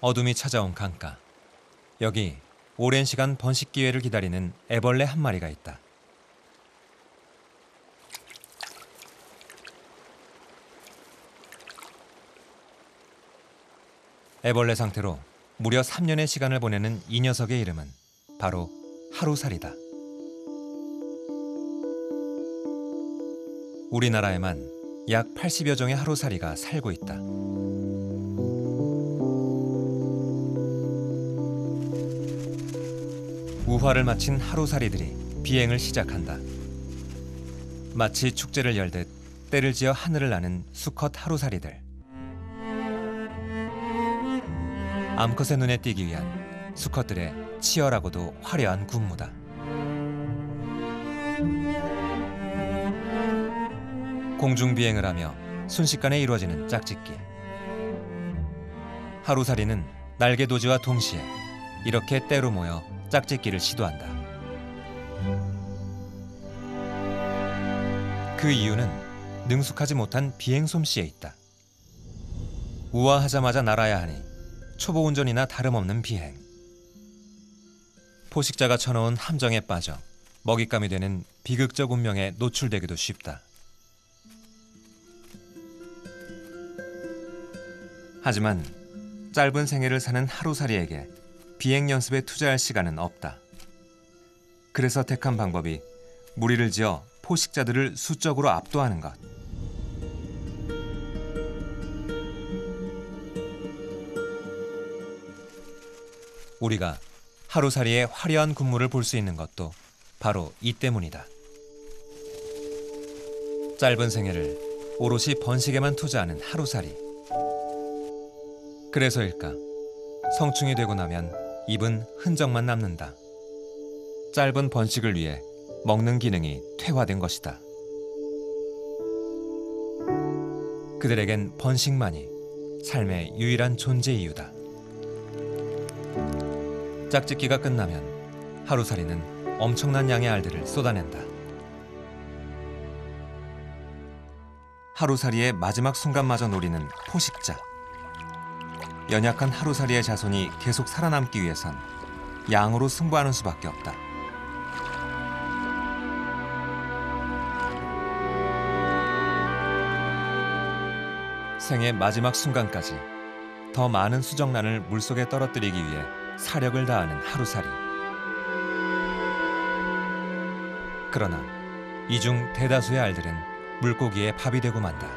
어둠이 찾아온 강가. 여기 오랜 시간 번식 기회를 기다리는 애벌레 한 마리가 있다. 애벌레 상태로 무려 3년의 시간을 보내는 이 녀석의 이름은 바로 하루살이다. 우리나라에만 약 80여 종의 하루살이가 살고 있다. 우화를 마친 하루살이들이 비행을 시작한다. 마치 축제를 열듯 때를 지어 하늘을 나는 수컷 하루살이들. 암컷의 눈에 띄기 위한 수컷들의 치열하고도 화려한 군무다. 공중비행을 하며 순식간에 이루어지는 짝짓기. 하루살이는 날개도지와 동시에 이렇게 때로 모여 짝짓기를 시도한다. 그 이유는 능숙하지 못한 비행 솜씨에 있다. 우아하자마자 날아야 하니 초보 운전이나 다름없는 비행. 포식자가 쳐놓은 함정에 빠져 먹잇감이 되는 비극적 운명에 노출되기도 쉽다. 하지만 짧은 생애를 사는 하루살이에게 비행 연습에 투자할 시간은 없다. 그래서 택한 방법이 무리를 지어 포식자들을 수적으로 압도하는 것. 우리가 하루살이의 화려한 군무를 볼 수 있는 것도 바로 이 때문이다. 짧은 생애를 오롯이 번식에만 투자하는 하루살이. 그래서일까? 성충이 되고 나면 입은 흔적만 남는다. 짧은 번식을 위해 먹는 기능이 퇴화된 것이다. 그들에겐 번식만이 삶의 유일한 존재 이유다. 짝짓기가 끝나면 하루살이는 엄청난 양의 알들을 쏟아낸다. 하루살이의 마지막 순간마저 노리는 포식자. 연약한 하루살이의 자손이 계속 살아남기 위해선 양으로 승부하는 수밖에 없다. 생의 마지막 순간까지 더 많은 수정란을 물속에 떨어뜨리기 위해 사력을 다하는 하루살이. 그러나 이 중 대다수의 알들은 물고기의 밥이 되고 만다.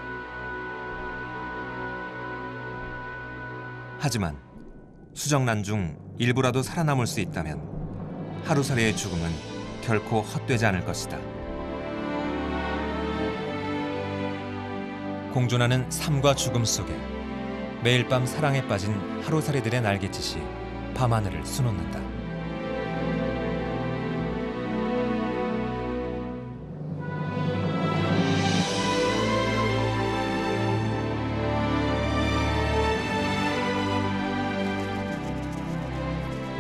하지만 수정란 중 일부라도 살아남을 수 있다면 하루살이의 죽음은 결코 헛되지 않을 것이다. 공존하는 삶과 죽음 속에 매일 밤 사랑에 빠진 하루살이들의 날갯짓이 밤하늘을 수놓는다.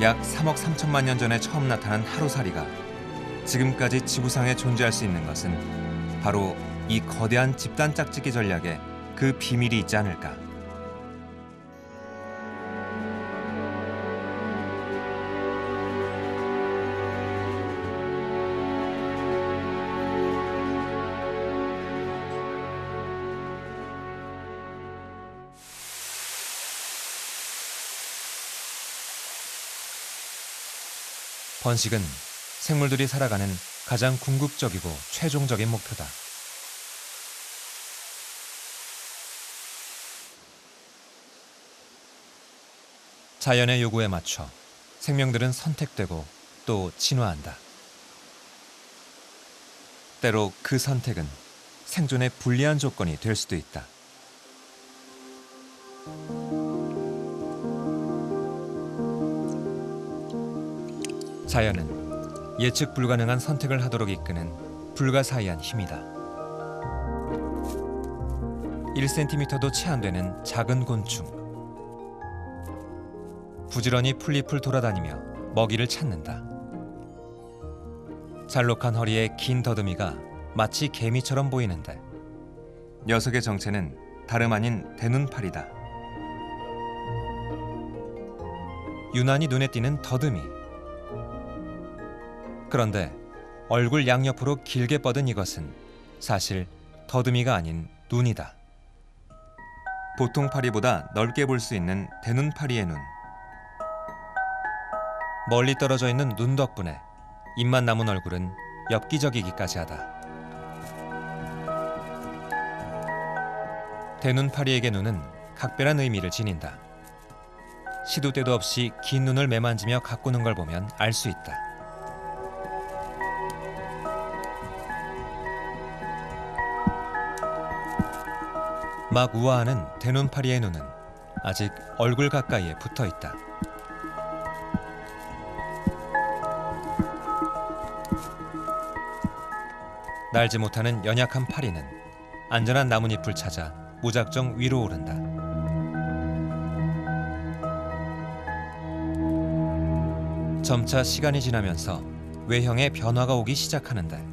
약 3억 3천만 년 전에 처음 나타난 하루살이가 지금까지 지구상에 존재할 수 있는 것은 바로 이 거대한 집단 짝짓기 전략에 그 비밀이 있지 않을까. 번식은 생물들이 살아가는 가장 궁극적이고 최종적인 목표다. 자연의 요구에 맞춰 생명들은 선택되고 또 진화한다. 때로 그 선택은 생존의 불리한 조건이 될 수도 있다. 자연은 예측 불가능한 선택을 하도록 이끄는 불가사의한 힘이다. 1cm도 채 안 되는 작은 곤충. 부지런히 풀잎을 돌아다니며 먹이를 찾는다. 잘록한 허리에 긴 더듬이가 마치 개미처럼 보이는데 녀석의 정체는 다름 아닌 대눈팔이다. 유난히 눈에 띄는 더듬이. 그런데 얼굴 양옆으로 길게 뻗은 이것은 사실 더듬이가 아닌 눈이다. 보통 파리보다 넓게 볼 수 있는 대눈파리의 눈. 멀리 떨어져 있는 눈 덕분에 입만 남은 얼굴은 엽기적이기까지 하다. 대눈파리에게 눈은 각별한 의미를 지닌다. 시도 때도 없이 긴 눈을 매만지며 가꾸는 걸 보면 알 수 있다. 막 우아하는 대눈파리의 눈은 아직 얼굴 가까이에 붙어 있다. 날지 못하는 연약한 파리는 안전한 나뭇잎을 찾아 무작정 위로 오른다. 점차 시간이 지나면서 외형에 변화가 오기 시작하는데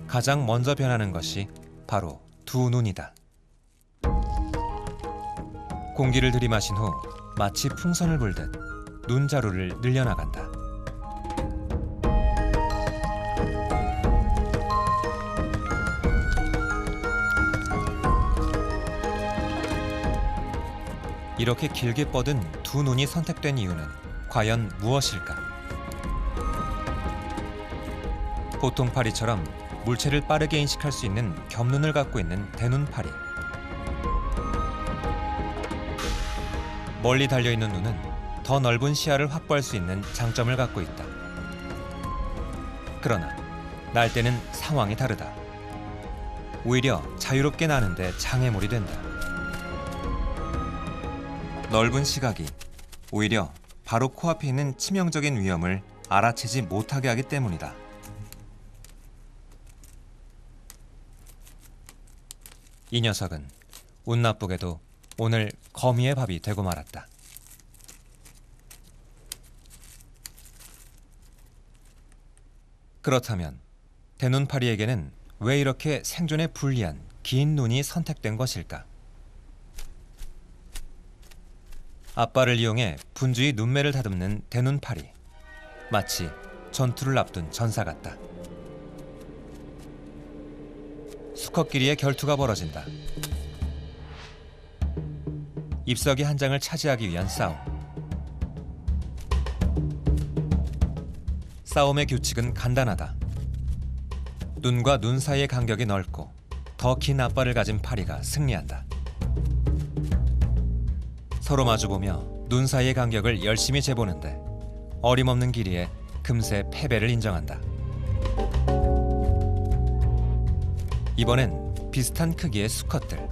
가장 먼저 변하는 것이 바로 두 눈이다. 공기를 들이마신 후 마치 풍선을 불듯 눈자루를 늘려나간다. 이렇게 길게 뻗은 두 눈이 선택된 이유는 과연 무엇일까? 보통 파리처럼 물체를 빠르게 인식할 수 있는 겹눈을 갖고 있는 대눈파리. 멀리 달려있는 눈은 더 넓은 시야를 확보할 수 있는 장점을 갖고 있다. 그러나 날 때는 상황이 다르다. 오히려 자유롭게 나는데 장애물이 된다. 넓은 시각이 오히려 바로 코앞에 있는 치명적인 위험을 알아채지 못하게 하기 때문이다. 이 녀석은 운 나쁘게도 오늘 거미의 밥이 되고 말았다. 그렇다면 대눈파리에게는 왜 이렇게 생존에 불리한 긴 눈이 선택된 것일까? 앞발을 이용해 분주히 눈매를 다듬는 대눈파리. 마치 전투를 앞둔 전사 같다. 수컷끼리의 결투가 벌어진다. 잎사귀 한 장을 차지하기 위한 싸움. 싸움의 규칙은 간단하다. 눈과 눈 사이의 간격이 넓고 더 긴 앞발을 가진 파리가 승리한다. 서로 마주보며 눈 사이의 간격을 열심히 재보는데 어림없는 길이에 금세 패배를 인정한다. 이번엔 비슷한 크기의 수컷들.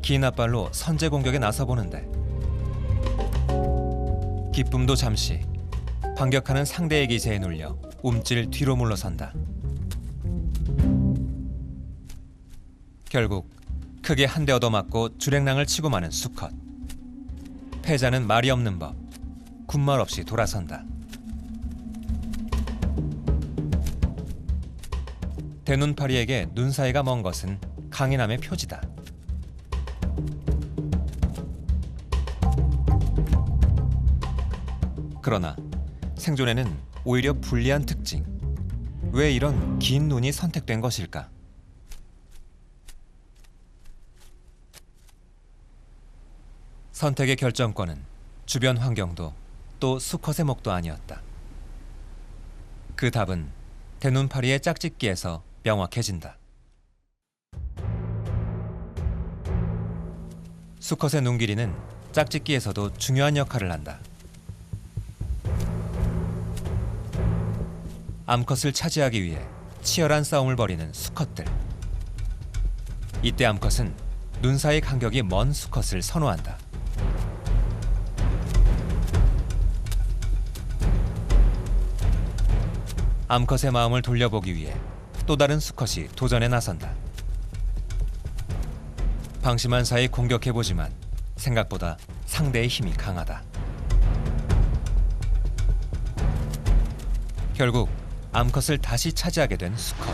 긴 앞발로 선제 공격에 나서보는데 기쁨도 잠시, 반격하는 상대의 기세에 눌려 움찔 뒤로 물러선다. 결국 크게 한 대 얻어맞고 주랭랑을 치고 마는 수컷. 패자는 말이 없는 법, 군말 없이 돌아선다. 대눈파리에게 눈 사이가 먼 것은 강인함의 표지다. 그러나 생존에는 오히려 불리한 특징. 왜 이런 긴 눈이 선택된 것일까? 선택의 결정권은 주변 환경도 또 수컷의 목도 아니었다. 그 답은 대눈파리의 짝짓기에서 명확해진다. 수컷의 눈 길이는 짝짓기에서도 중요한 역할을 한다. 암컷을 차지하기 위해 치열한 싸움을 벌이는 수컷들. 이때 암컷은 눈 사이 간격이 먼 수컷을 선호한다. 암컷의 마음을 돌려보기 위해 또 다른 수컷이 도전에 나선다. 방심한 사이 공격해보지만 생각보다 상대의 힘이 강하다. 결국 암컷을 다시 차지하게 된 수컷.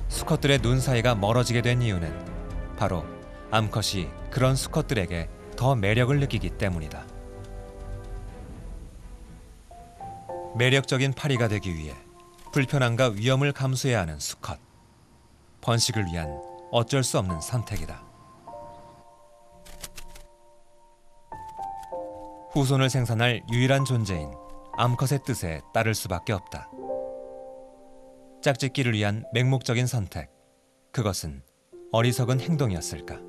수컷들의 눈 사이가 멀어지게 된 이유는 바로 암컷이 그런 수컷들에게 더 매력을 느끼기 때문이다. 매력적인 파리가 되기 위해 불편함과 위험을 감수해야 하는 수컷. 번식을 위한 어쩔 수 없는 선택이다. 후손을 생산할 유일한 존재인 암컷의 뜻에 따를 수밖에 없다. 짝짓기를 위한 맹목적인 선택. 그것은 어리석은 행동이었을까?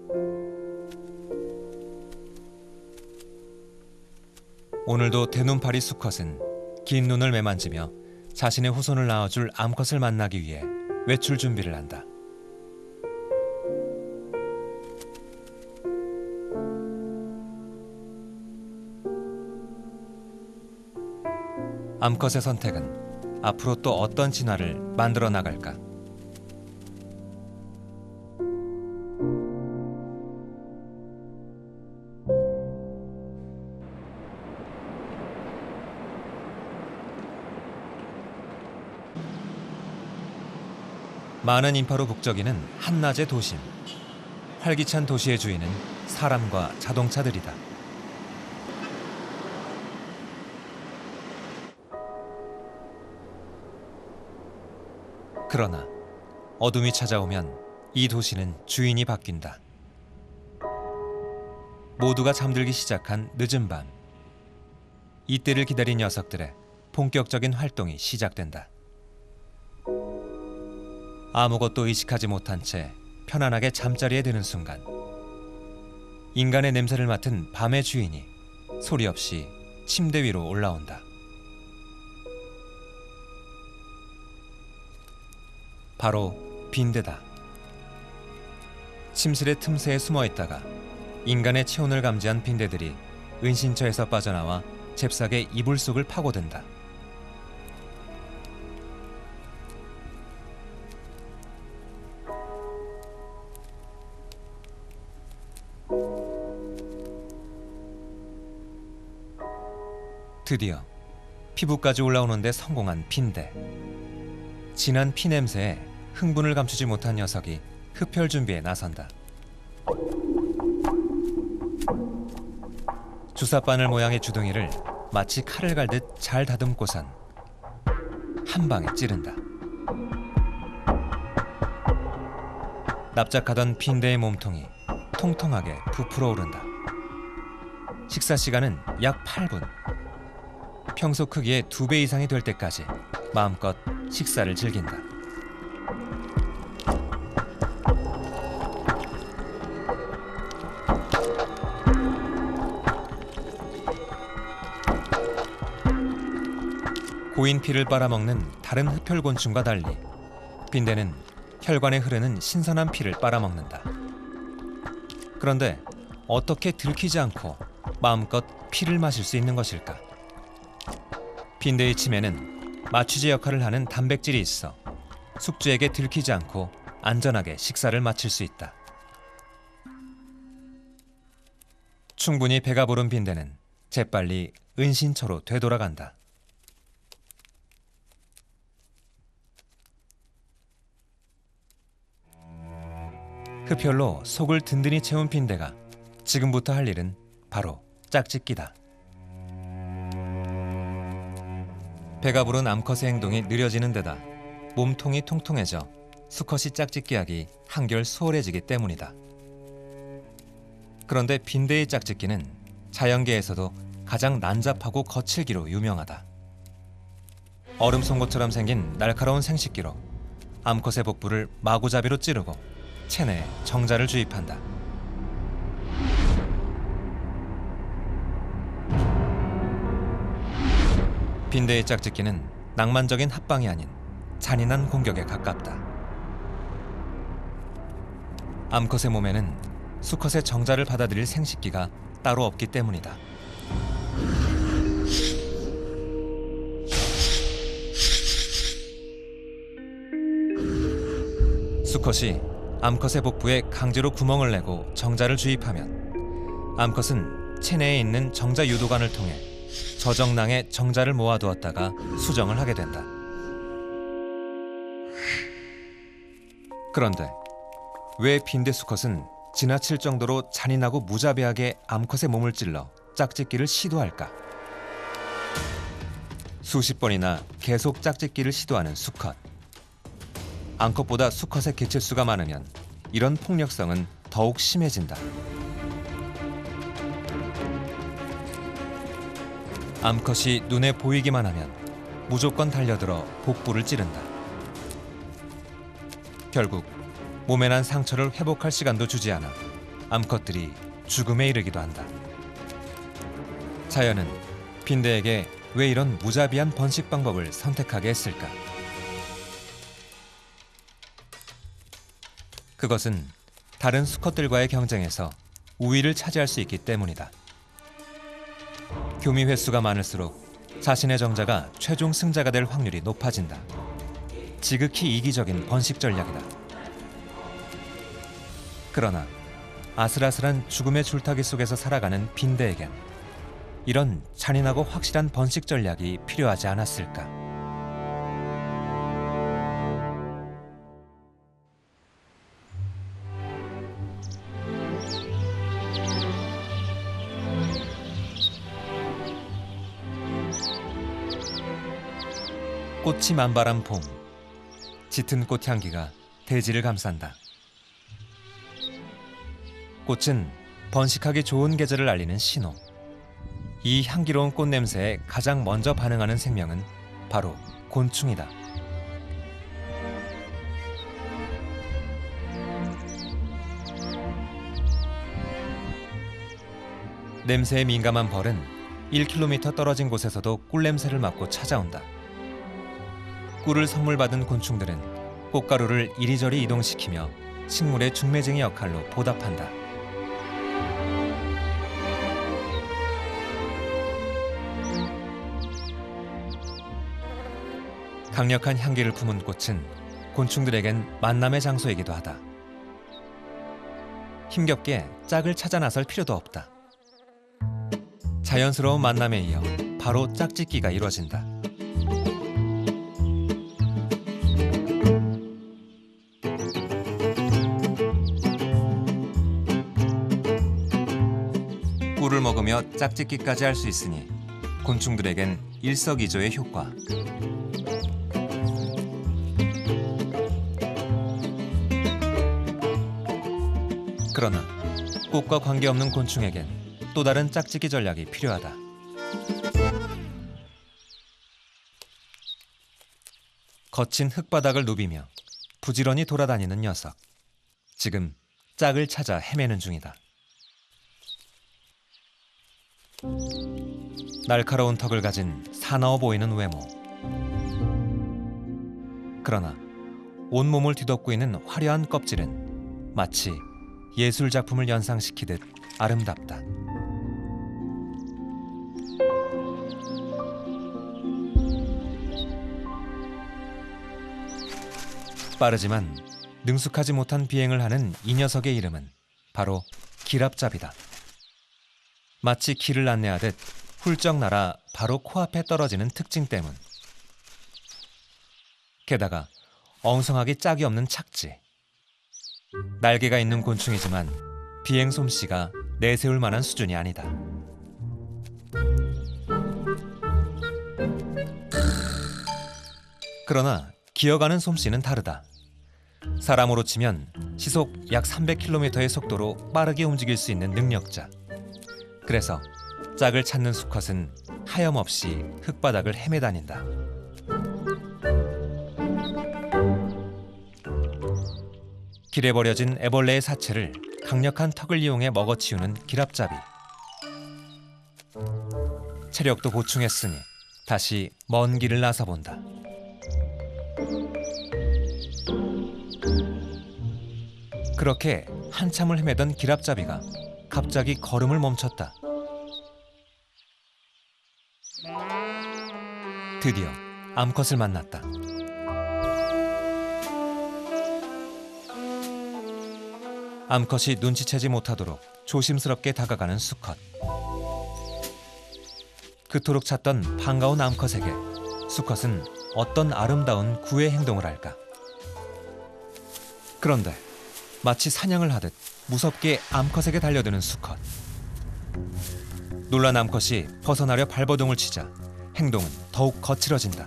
오늘도 대눈파리 수컷은 긴 눈을 매만지며 자신의 후손을 낳아줄 암컷을 만나기 위해 외출 준비를 한다. 암컷의 선택은 앞으로 또 어떤 진화를 만들어 나갈까? 많은 인파로 북적이는 한낮의 도심. 활기찬 도시의 주인은 사람과 자동차들이다. 그러나 어둠이 찾아오면 이 도시는 주인이 바뀐다. 모두가 잠들기 시작한 늦은 밤. 이때를 기다린 녀석들의 본격적인 활동이 시작된다. 아무것도 의식하지 못한 채 편안하게 잠자리에 드는 순간, 인간의 냄새를 맡은 밤의 주인이 소리 없이 침대 위로 올라온다. 바로 빈대다. 침실의 틈새에 숨어 있다가 인간의 체온을 감지한 빈대들이 은신처에서 빠져나와 잽싸게 이불 속을 파고든다. 드디어 피부까지 올라오는데 성공한 빈대. 진한 피 냄새에 흥분을 감추지 못한 녀석이 흡혈 준비에 나선다. 주사바늘 모양의 주둥이를 마치 칼을 갈듯 잘 다듬고선 한 방에 찌른다. 납작하던 빈대의 몸통이 통통하게 부풀어 오른다. 식사 시간은 약 8분. 평소 크기의 2배 이상이 될 때까지 마음껏 식사를 즐긴다. 고인 피를 빨아먹는 다른 흡혈곤충과 달리 빈대는 혈관에 흐르는 신선한 피를 빨아먹는다. 그런데 어떻게 들키지 않고 마음껏 피를 마실 수 있는 것일까? 빈대의 침에는 마취제 역할을 하는 단백질이 있어 숙주에게 들키지 않고 안전하게 식사를 마칠 수 있다. 충분히 배가 부른 빈대는 재빨리 은신처로 되돌아간다. 흡혈로 속을 든든히 채운 빈대가 지금부터 할 일은 바로 짝짓기다. 배가 부른 암컷의 행동이 느려지는 데다 몸통이 통통해져 수컷이 짝짓기하기 한결 수월해지기 때문이다. 그런데 빈대의 짝짓기는 자연계에서도 가장 난잡하고 거칠기로 유명하다. 얼음 송곳처럼 생긴 날카로운 생식기로 암컷의 복부를 마구잡이로 찌르고 체내에 정자를 주입한다. 빈대의 짝짓기는 낭만적인 합방이 아닌 잔인한 공격에 가깝다. 암컷의 몸에는 수컷의 정자를 받아들일 생식기가 따로 없기 때문이다. 수컷이 암컷의 복부에 강제로 구멍을 내고 정자를 주입하면 암컷은 체내에 있는 정자 유도관을 통해 저정낭에 정자를 모아두었다가 수정을 하게 된다. 그런데 왜 빈대 수컷은 지나칠 정도로 잔인하고 무자비하게 암컷의 몸을 찔러 짝짓기를 시도할까? 수십 번이나 계속 짝짓기를 시도하는 수컷. 암컷보다 수컷의 개체수가 많으면 이런 폭력성은 더욱 심해진다. 암컷이 눈에 보이기만 하면 무조건 달려들어 복부를 찌른다. 결국 몸에 난 상처를 회복할 시간도 주지 않아 암컷들이 죽음에 이르기도 한다. 자연은 빈대에게 왜 이런 무자비한 번식 방법을 선택하게 했을까? 그것은 다른 수컷들과의 경쟁에서 우위를 차지할 수 있기 때문이다. 교미 횟수가 많을수록 자신의 정자가 최종 승자가 될 확률이 높아진다. 지극히 이기적인 번식 전략이다. 그러나 아슬아슬한 죽음의 줄타기 속에서 살아가는 빈대에겐 이런 잔인하고 확실한 번식 전략이 필요하지 않았을까? 꽃이 만발한 봄, 짙은 꽃향기가 대지를 감싼다. 꽃은 번식하기 좋은 계절을 알리는 신호. 이 향기로운 꽃 냄새에 가장 먼저 반응하는 생명은 바로 곤충이다. 냄새에 민감한 벌은 1km 떨어진 곳에서도 꿀냄새를 맡고 찾아온다. 꿀을 선물 받은 곤충들은 꽃가루를 이리저리 이동시키며 식물의 중매쟁이 역할로 보답한다. 강력한 향기를 품은 꽃은 곤충들에겐 만남의 장소이기도 하다. 힘겹게 짝을 찾아 나설 필요도 없다. 자연스러운 만남에 이어 바로 짝짓기가 이루어진다. 꿀을 먹으며 짝짓기까지 할 수 있으니 곤충들에겐 일석이조의 효과. 그러나 꽃과 관계없는 곤충에겐 또 다른 짝짓기 전략이 필요하다. 거친 흙바닥을 누비며 부지런히 돌아다니는 녀석. 지금 짝을 찾아 헤매는 중이다. 날카로운 턱을 가진 사나워 보이는 외모. 그러나 온몸을 뒤덮고 있는 화려한 껍질은 마치 예술 작품을 연상시키듯 아름답다. 빠르지만 능숙하지 못한 비행을 하는 이 녀석의 이름은 바로 기랍잡이다. 마치 길을 안내하듯 훌쩍 날아 바로 코앞에 떨어지는 특징 때문. 게다가 엉성하게 짝이 없는 착지. 날개가 있는 곤충이지만 비행 솜씨가 내세울 만한 수준이 아니다. 그러나 기어가는 솜씨는 다르다. 사람으로 치면 시속 약 300km의 속도로 빠르게 움직일 수 있는 능력자. 그래서 짝을 찾는 수컷은 하염없이 흙바닥을 헤매다닌다. 길에 버려진 애벌레의 사체를 강력한 턱을 이용해 먹어치우는 기랍잡이. 체력도 보충했으니 다시 먼 길을 나서본다. 그렇게 한참을 헤매던 기랍잡이가 갑자기 걸음을 멈췄다. 드디어 암컷을 만났다. 암컷이 눈치채지 못하도록 조심스럽게 다가가는 수컷. 그토록 찾던 반가운 암컷에게 수컷은 어떤 아름다운 구애 행동을 할까? 그런데 마치 사냥을 하듯 무섭게 암컷에게 달려드는 수컷. 놀란 암컷이 벗어나려 발버둥을 치자 행동은 더욱 거칠어진다.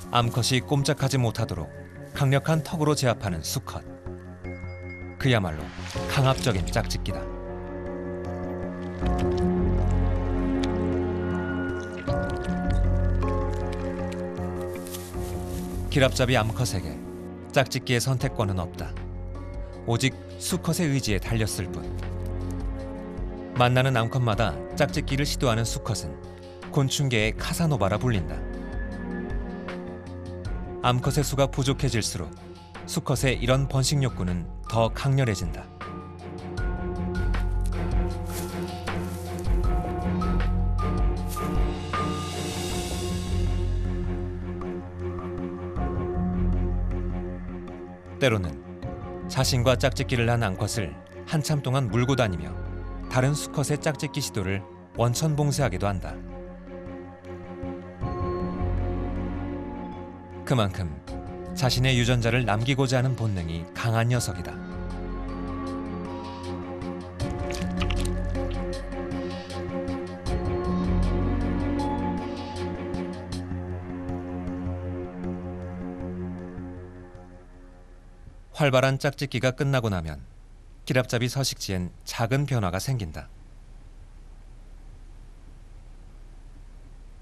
암컷이 꼼짝하지 못하도록 강력한 턱으로 제압하는 수컷. 그야말로 강압적인 짝짓기다. 기랍잡이 암컷에게 짝짓기의 선택권은 없다. 오직 수컷의 의지에 달렸을 뿐. 만나는 암컷마다 짝짓기를 시도하는 수컷은 곤충계의 카사노바라 불린다. 암컷의 수가 부족해질수록 수컷의 이런 번식 욕구는 더 강렬해진다. 때로는 자신과 짝짓기를 한 암컷을 한참 동안 물고 다니며 다른 수컷의 짝짓기 시도를 원천봉쇄하기도 한다. 그만큼 자신의 유전자를 남기고자 하는 본능이 강한 녀석이다. 활발한 짝짓기가 끝나고 나면 기랍잡이 서식지엔 작은 변화가 생긴다.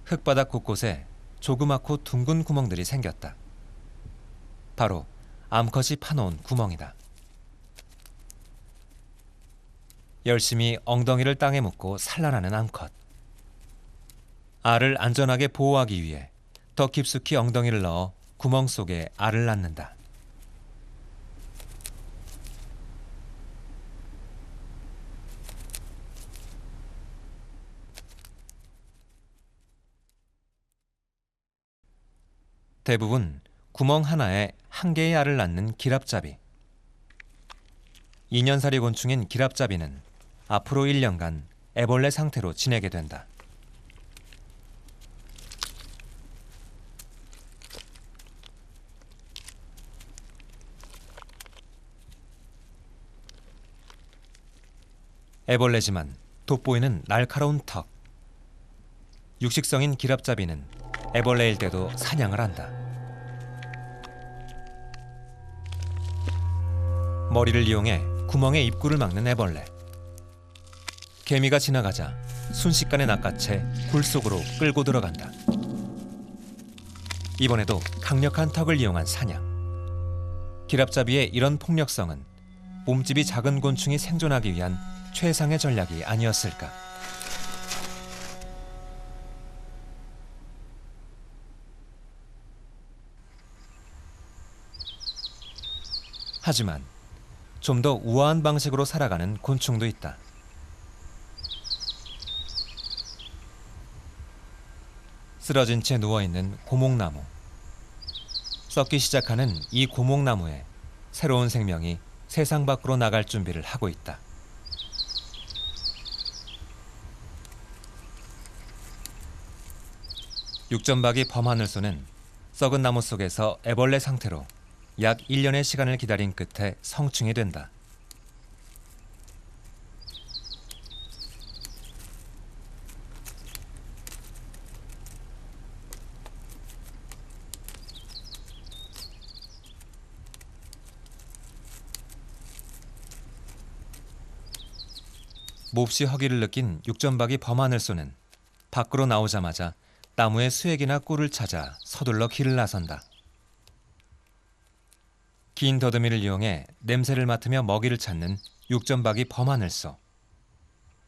흙바닥 곳곳에 조그맣고 둥근 구멍들이 생겼다. 바로 암컷이 파놓은 구멍이다. 열심히 엉덩이를 땅에 묻고 산란하는 암컷. 알을 안전하게 보호하기 위해 더 깊숙이 엉덩이를 넣어 구멍 속에 알을 낳는다. 대부분 구멍 하나에 한 개의 알을 낳는 기랍잡이. 2년살이 곤충인 기랍잡이는 앞으로 1년간 애벌레 상태로 지내게 된다. 애벌레지만 돋보이는 날카로운 턱. 육식성인 기랍잡이는 애벌레일 때도 사냥을 한다. 머리를 이용해 구멍의 입구를 막는 애벌레. 개미가 지나가자 순식간에 낚아채 굴 속으로 끌고 들어간다. 이번에도 강력한 턱을 이용한 사냥. 기랍잡이의 이런 폭력성은 몸집이 작은 곤충이 생존하기 위한 최상의 전략이 아니었을까. 하지만 좀 더 우아한 방식으로 살아가는 곤충도 있다. 쓰러진 채 누워있는 고목나무. 썩기 시작하는 이 고목나무에 새로운 생명이 세상 밖으로 나갈 준비를 하고 있다. 육전박이 범하늘소는 썩은 나무 속에서 애벌레 상태로 약 1년의 시간을 기다린 끝에 성충이 된다. 몹시 허기를 느낀 육전박이 범하늘소는 밖으로 나오자마자 나무의 수액이나 꿀을 찾아 서둘러 길을 나선다. 긴 더듬이를 이용해 냄새를 맡으며 먹이를 찾는 육전박이 범하늘소.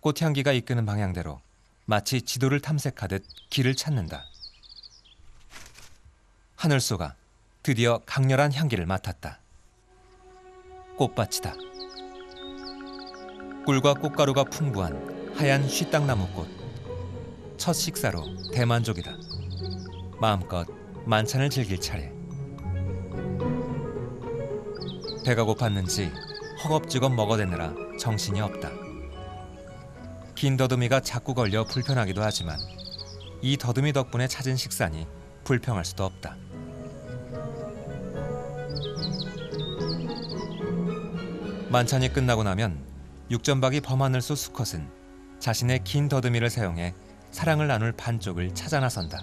꽃향기가 이끄는 방향대로 마치 지도를 탐색하듯 길을 찾는다. 하늘소가 드디어 강렬한 향기를 맡았다. 꽃밭이다. 꿀과 꽃가루가 풍부한 하얀 쉬땅나무꽃. 첫 식사로 대만족이다. 마음껏 만찬을 즐길 차례. 배가 고팠는지 허겁지겁 먹어대느라 정신이 없다. 긴 더듬이가 자꾸 걸려 불편하기도 하지만 이 더듬이 덕분에 찾은 식사니 불평할 수도 없다. 만찬이 끝나고 나면 육전박이 범하늘소 수컷은 자신의 긴 더듬이를 사용해 사랑을 나눌 반쪽을 찾아 나선다.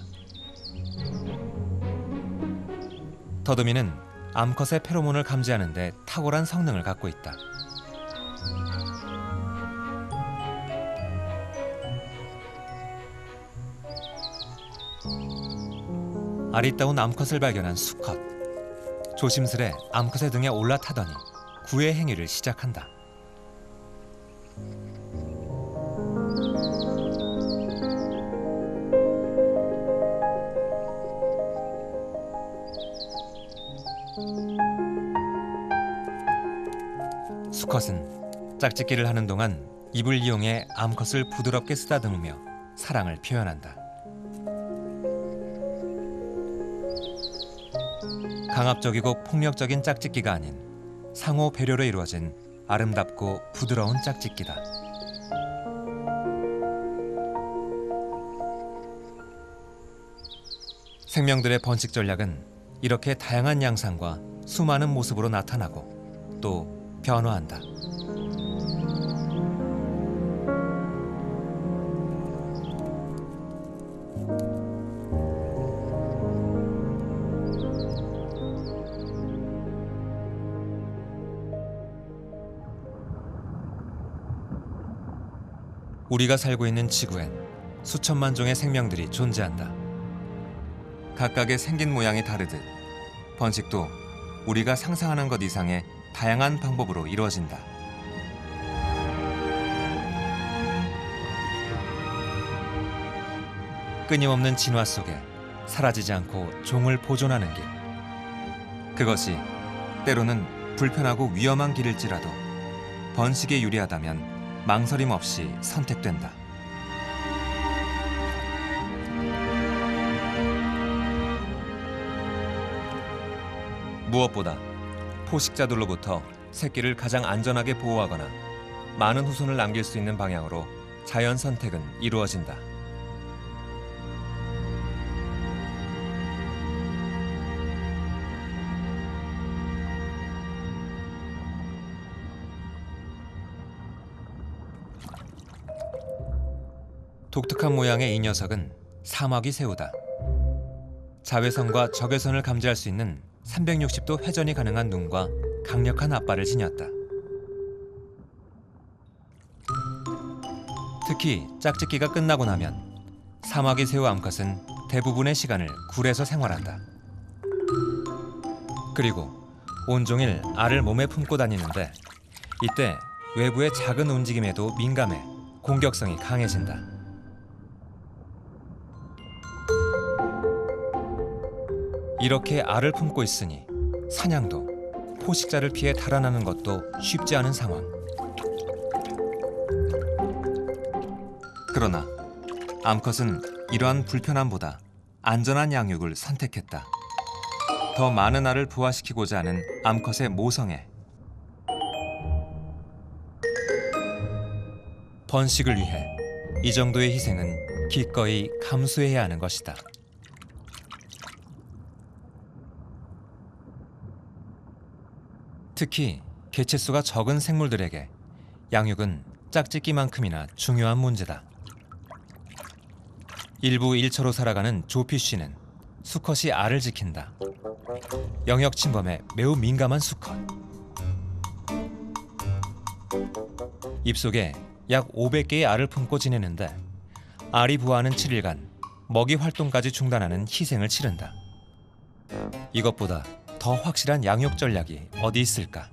더듬이는 암컷의 페로몬을 감지하는 데 탁월한 성능을 갖고 있다. 아리따운 암컷을 발견한 수컷. 조심스레 암컷의 등에 올라타더니 구애 행위를 시작한다. 수컷은 짝짓기를 하는 동안 입을 이용해 암컷을 부드럽게 쓰다듬으며 사랑을 표현한다. 강압적이고 폭력적인 짝짓기가 아닌 상호 배려로 이루어진 아름답고 부드러운 짝짓기다. 생명들의 번식 전략은 이렇게 다양한 양상과 수많은 모습으로 나타나고 또 변화한다. 우리가 살고 있는 지구엔 수천만 종의 생명들이 존재한다. 각각의 생긴 모양이 다르듯 번식도 우리가 상상하는 것 이상의 다양한 방법으로 이루어진다. 끊임없는 진화 속에 사라지지 않고 종을 보존하는 길. 그것이 때로는 불편하고 위험한 길일지라도 번식에 유리하다면 망설임 없이 선택된다. 무엇보다 포식자들로부터 새끼를 가장 안전하게 보호하거나 많은 후손을 남길 수 있는 방향으로 자연 선택은 이루어진다. 독특한 모양의 이 녀석은 사마귀 새우다. 자외선과 적외선을 감지할 수 있는 360도 회전이 가능한 눈과 강력한 앞발을 지녔다. 특히 짝짓기가 끝나고 나면 사마귀 새우 암컷은 대부분의 시간을 굴에서 생활한다. 그리고 온종일 알을 몸에 품고 다니는데 이때 외부의 작은 움직임에도 민감해 공격성이 강해진다. 이렇게 알을 품고 있으니 사냥도 포식자를 피해 달아나는 것도 쉽지 않은 상황. 그러나 암컷은 이러한 불편함보다 안전한 양육을 선택했다. 더 많은 알을 부화시키고자 하는 암컷의 모성애. 번식을 위해 이 정도의 희생은 기꺼이 감수해야 하는 것이다. 특히 개체수가 적은 생물들에게 양육은 짝짓기만큼이나 중요한 문제다. 일부 일처로 살아가는 조피쉬는 수컷이 알을 지킨다. 영역 침범에 매우 민감한 수컷. 입속에 약 500개의 알을 품고 지내는데 알이 부화하는 7일간 먹이 활동까지 중단하는 희생을 치른다. 이것보다 더 확실한 양육 전략이 어디 있을까?